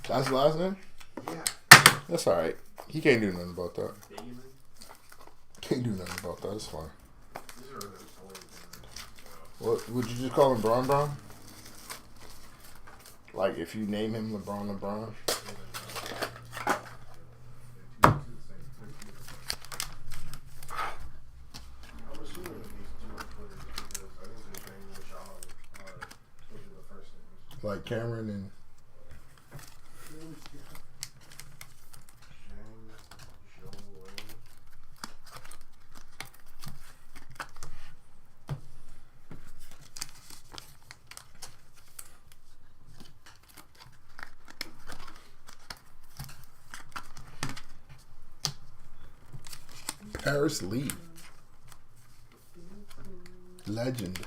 That's the last name? Yeah. That's alright. He can't do nothing about that. Damon. Can't do nothing about that. It's fine. These are the toys. What would you just call him, Bron? Like if you name him LeBron. I'm assuming that these two are Twitter because I think they're saying which are Twitter the first names. Like Cameron and Paris Lee. Legend.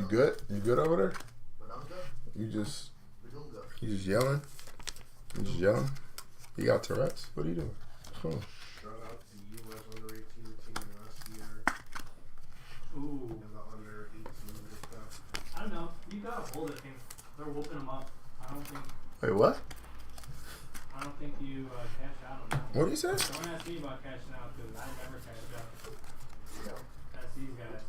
good? You good over there? But I'm good. You just We're doing good. yelling? You just yelling? You got Tourette's? What are you doing? Cool. Shout out the U.S. under 18 team last year. Ooh. And the under 18 stuff. I don't know. You gotta hold it. They're whooping them up. I don't think you cash out on that. What do you say? Don't ask me about cashing out because I never cash out. Yeah. That's these guys.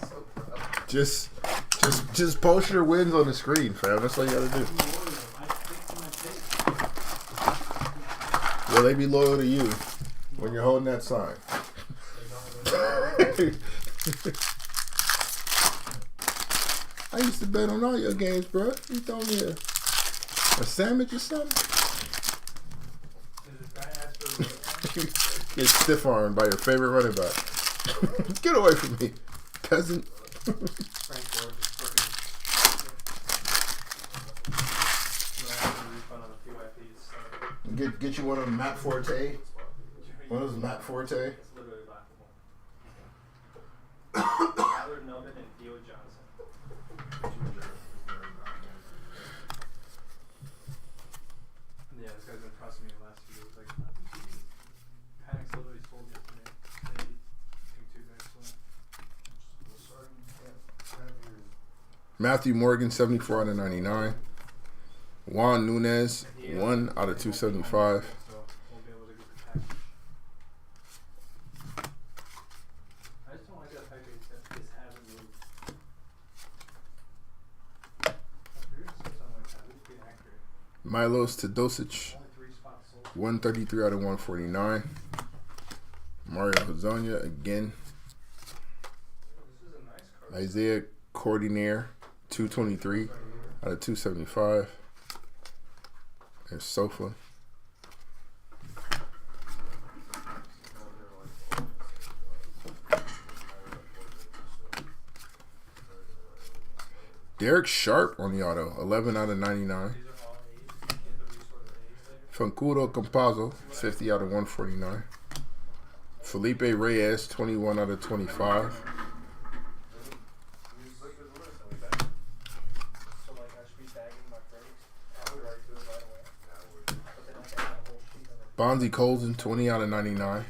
So proud. Just post your wins on the screen, fam. That's all you gotta do. I'm loyal. I stick to my tape. Will they be loyal to you when you're holding that sign? I used to bet on all your games, bro. You throw me a sandwich or something? Is it guy asked for a running back? Get stiff armed by your favorite running back. Get away from me, peasant. Frank Ward just freaking. You don't have to refund on the PYPs. So. Get you one of them Matt Forte. One of those Matt Forte. It's literally laughable. Tyler Melvin and Theo Johnson. Yeah, this guy's been pressing me the last few years. Like, Panic's literally sold yesterday. They think two guys sold. Matthew Morgan, 74 out of 99. Juan Nunez, 1 out of 275. So we'll be able to get the package. I just don't like that package that this hasn't moved. If you're gonna say something like that, at least be accurate. Milos Teodosic, Only 3 spots sold. 133 out of 149. Mario Hezonja again. This is a nice card. Isaiah Cordinier, 223 out of 275. There's Sofa. Derek Sharp on the auto, 11 out of 99. These are all A's. Get the resource A's later. Facundo Campazzo, 50 out of 149. Felipe Reyes, 21 out of 25. So like I should be bagging my breaks. I would already do it right away. But then I got a whole sheet of it. Bonzi Colson, 20 out of 99.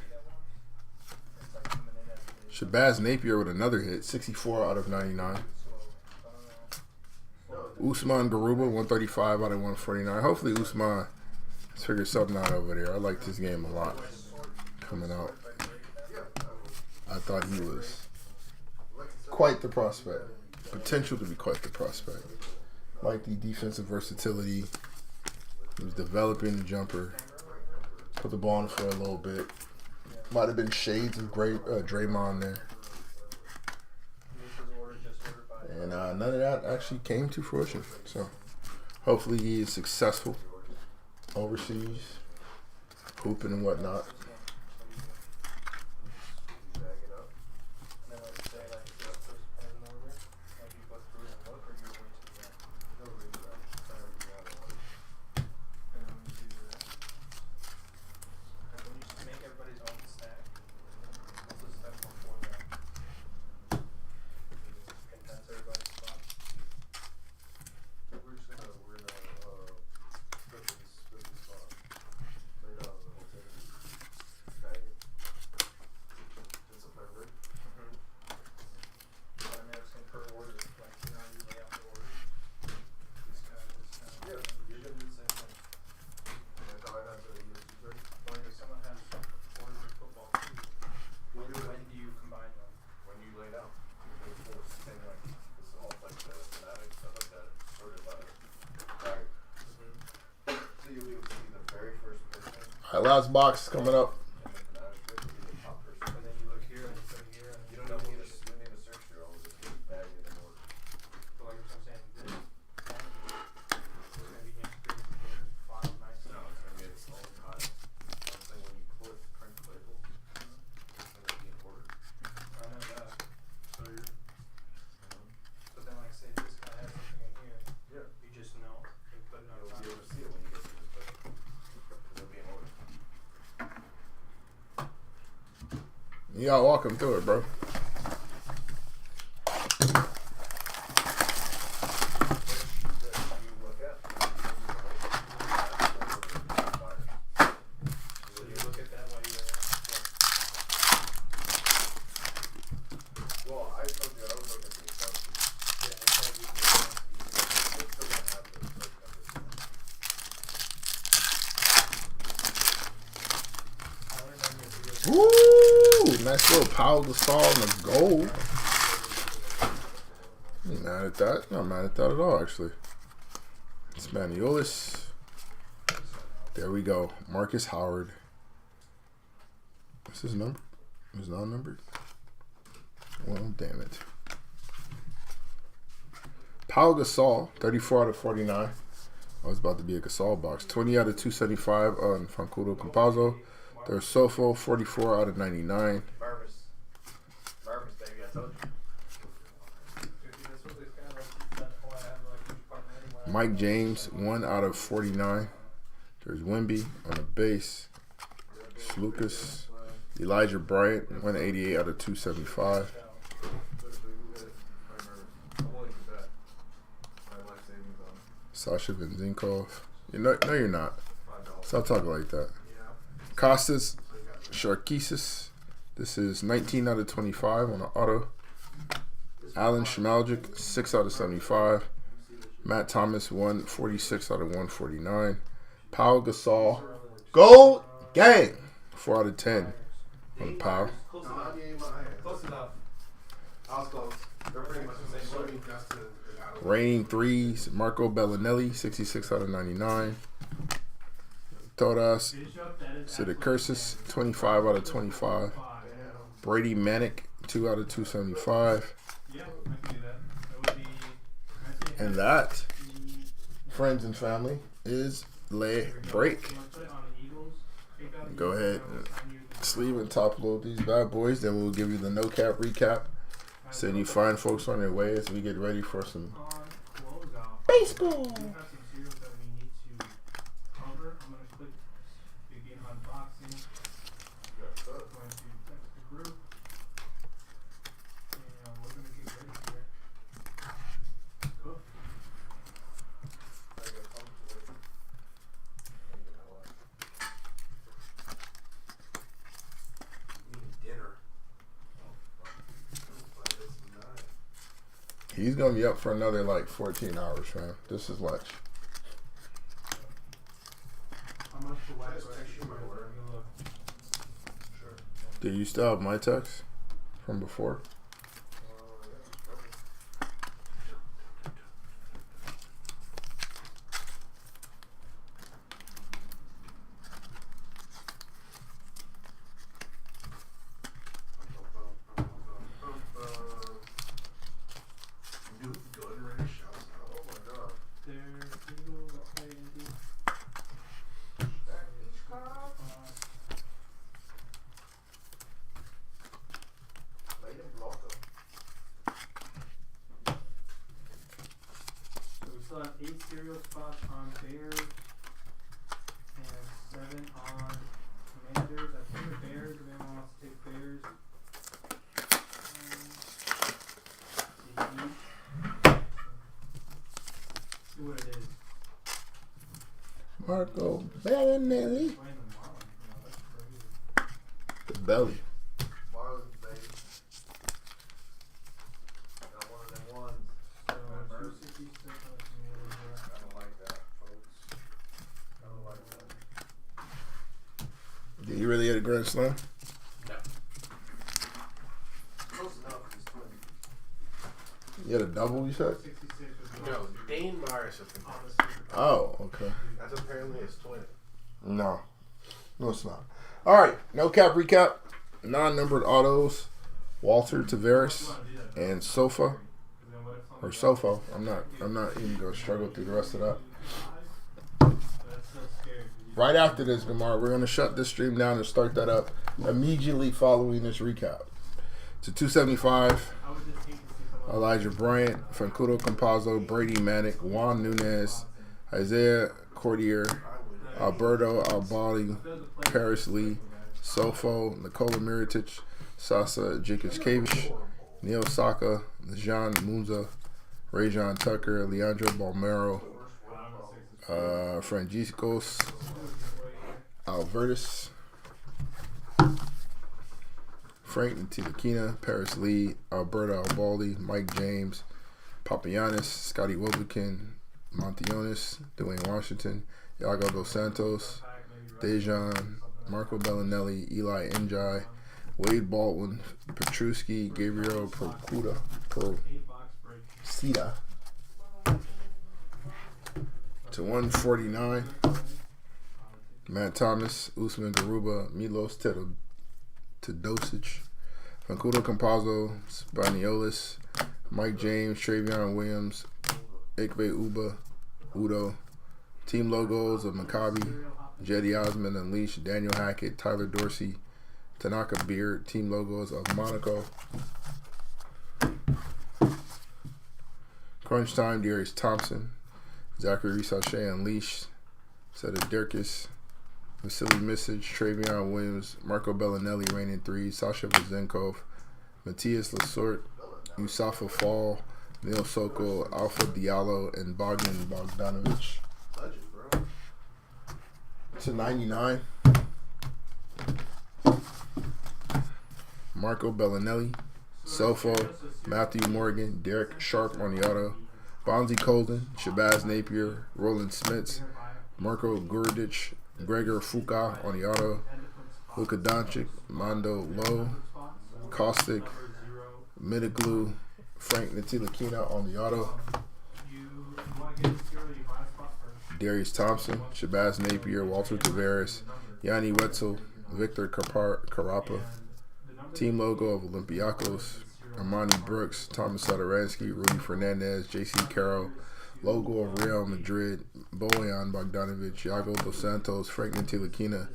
It's like coming in every day. Shabazz Napier with another hit, 64 out of 99. Usman Garuba, 135 out of 149. Hopefully Usman has figured something out over there. I like this game a lot coming out. I thought he was quite the prospect. Potential to be quite the prospect. Like the defensive versatility. He was developing the jumper. Put the ball on the floor a little bit. Might have been shades of Draymond there. And none of that actually came to fruition. So hopefully he is successful overseas, hooping and whatnot. All right, last box coming up. And then you look here and you put here and You don't even need a search your own, just get bag it in order. but like I'm saying, this it's gonna be integrated here, filed nicely. No, it's gonna be its own tile. I'm saying when you pull it, print label, it's gonna be in order. I know that. So you're, but then like say this guy has something in here, Yeah. you just know and put it on You'll top. be able to see it when you get to this place. It'll be in order. You gotta walk him through it, bro. Nice little Pau Gasol and a gold. I'm not mad at that. Not mad at that at all, actually. Spaniolis. There we go. Marcus Howard. What's his number? Is not numbered? Well, damn it. Pau Gasol, 34 out of 49. Oh, it's about to be a Gasol box. 20 out of 275 on Fancudo Campazzo. There's Sofo, 44 out of 99. Marvis, baby, I told you. Mike James, 1 out of 49. There's Wemby on the base. Lucas. Elijah Bryant, 188 out of 275. Sasha Vinzinkov. No, you're not. Stop talking like that. Costas Sharkisis. This is 19 out of 25 on the auto. Alan Shmaljic, 6 out of 75. Matt Thomas, 146 out of 149. Pau Gasol. Gold gang. 4 out of 10 on the Pau. Close enough. I was close. They're pretty much the same shooting. Reigning threes, Marco Bellinelli, 66 out of 99. Todas Sidicursis, 25 out of 25. Brady Manick, 2 out of 275. And that, friends and family, is lay break. Go ahead and sleeve and top load these bad boys. Then we'll give you the no cap recap. Send you fine folks on their way as we get ready for some baseball. He's going to be up for another, like, 14 hours, man. This is lunch. Do you still have my text from before? still have 8 serial spots on Bears and 7 on Commanders. I think the Bears, if anyone wants to take Bears. See what it is. Marco Bellinelli. The belly. Marlins, baby. Got one of them ones. So 266 on the Commanders. I don't like that, folks. I don't like that. Did you really hit a grand slam? No. Close enough. It's 20. You had a double, you said? 66 was No, Dane Myers is the Oh, okay. That's apparently his twin. No. No, it's not. All right. No cap recap. Non-numbered autos. Walter Tavares and Sofa. Or Sofo. I'm not even going to struggle through the rest of that. Right after this, Gamar, we're going to shut this stream down and start that up immediately following this recap. To 275, Elijah Bryant, Fancudo Campazzo, Brady Manick, Juan Nunez, Isaiah Cordier, Alberto Albali, Paris Lee, Sofo, Nikola Mirotic, Sasa Jikic-Kavish, Neil Saka, Lejan Munza, Rajon Tucker, Leandro Balmero, Franciscos Albertus, Frank Ntilikina, Paris Lee, Alberto Albaldi, Mike James, Papagiannis, Scotty Wilbekin, Montionis, Dwayne Washington, Iago Dos Santos, Dejan, Marco Bellinelli, Eli Njai, Wade Baldwin, Petruski, Gabriel Procida. To 149. Matt Thomas, Usman Garuba, Milos Teodosic, Fancudo Campazzo, Spaniolis, Mike James, Travion Williams, Ikbe Udo. Team logos of Maccabi, Jetty Osman, Unleashed, Daniel Hackett, Tyler Dorsey, Tanaka Beard. Team logos of Monaco. Crunch Time, Darius Thompson, Zachary Sachet, Unleashed, Seta Dirkus, Vasily Misic, Travion Williams, Marco Bellinelli, reigning 3, Sasha Vezenkov, Matthias Lasorte, Yusafa Fall, Neil Sokol, Alpha Diallo, and Bogdan Bogdanovic. To 99. Marco Bellinelli, Sofo, Matthew Morgan, Derek Sharp on the auto, Bonzi Colden, Shabazz Napier, Roland Smits, Marco Gurdic, Gregor Fuka on the auto, Luka Doncic, Mondo Lowe, Caustic, Mitiglu, Frank Ntilikina on the auto, Darius Thompson, Shabazz Napier, Walter Tavares, Yanni Wetzel, Victor Carapa. Team logo of Olympiacos, Armani Brooks, Thomas Satoransky, Rudy Fernandez, J.C. Carroll. Logo of Real Madrid, Bojan Bogdanovic, Iago Dos Santos, Frank Ntilikina,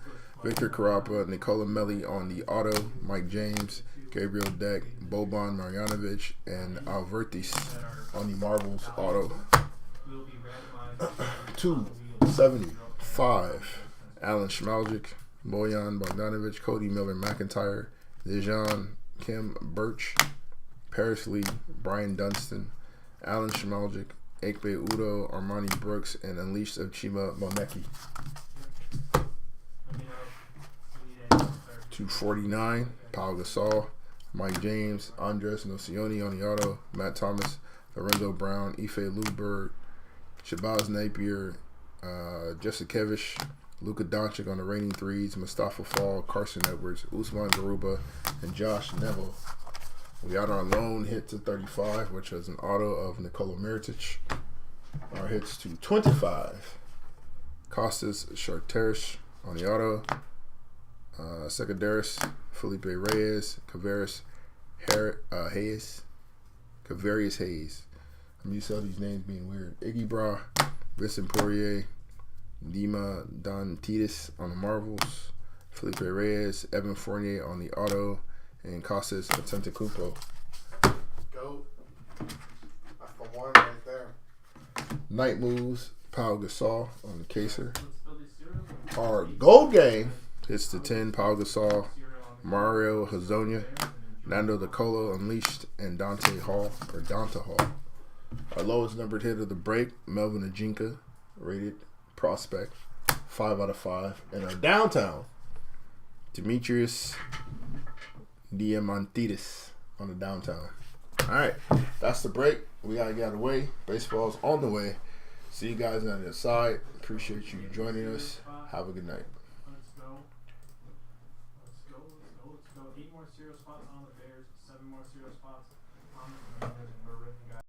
Victor Carapa, Nicola Melli on the auto, Mike James, Gabriel Deck, Boban Marjanovic, and Alvertis on the Marbles auto. 275. Alan Schmaljic, Bojan Bogdanovic, Cody Miller McIntyre, Dejan Kim Birch, Paris Lee, Brian Dunstan, Alan Schmaljic, Ekpe Udo, Armani Brooks, and Unleashed of Chima Moneki. 249. Pau Gasol, Mike James, Andres Nocioni on the auto, Matt Thomas, Lorenzo Brown, Ife Luberg, Shabazz Napier, Jessicavish, Luka Doncic on the reigning 3s, Mustafa Fall, Carson Edwards, Usman Garuba, and Josh Neville. We got our lone hit to 35, which was an auto of Nikola Mirotic. Our hits to 25. Costas Charteris on the auto. Secondaris, Felipe Reyes, Kavarius Hayes. I'm used to all these names being weird. Iggy Bra, Vincent Poirier, Dima Dontidis on the Marvels, Felipe Reyes, Evan Fournier on the auto, and Costas Antetokounmpo. Go. That's the one right there. Night Moves, Pau Gasol on the caser. Our gold game hits to 10, Pau Gasol, Mario Hazonia, Nando DeColo, Unleashed, and Dante Hall. Our lowest numbered hit of the break, Melvin Ajinka, rated prospect, 5 out of 5. And our downtown, Demetrius Diamantidis on the downtown. All right, that's the break. We got to get away. Baseball's on the way. See you guys on the other side. Appreciate you joining us. Have a good night. Let's go. 8 more 0 spots on the Bears, 7 more 0 spots on the Rangers, and we're ripping guys.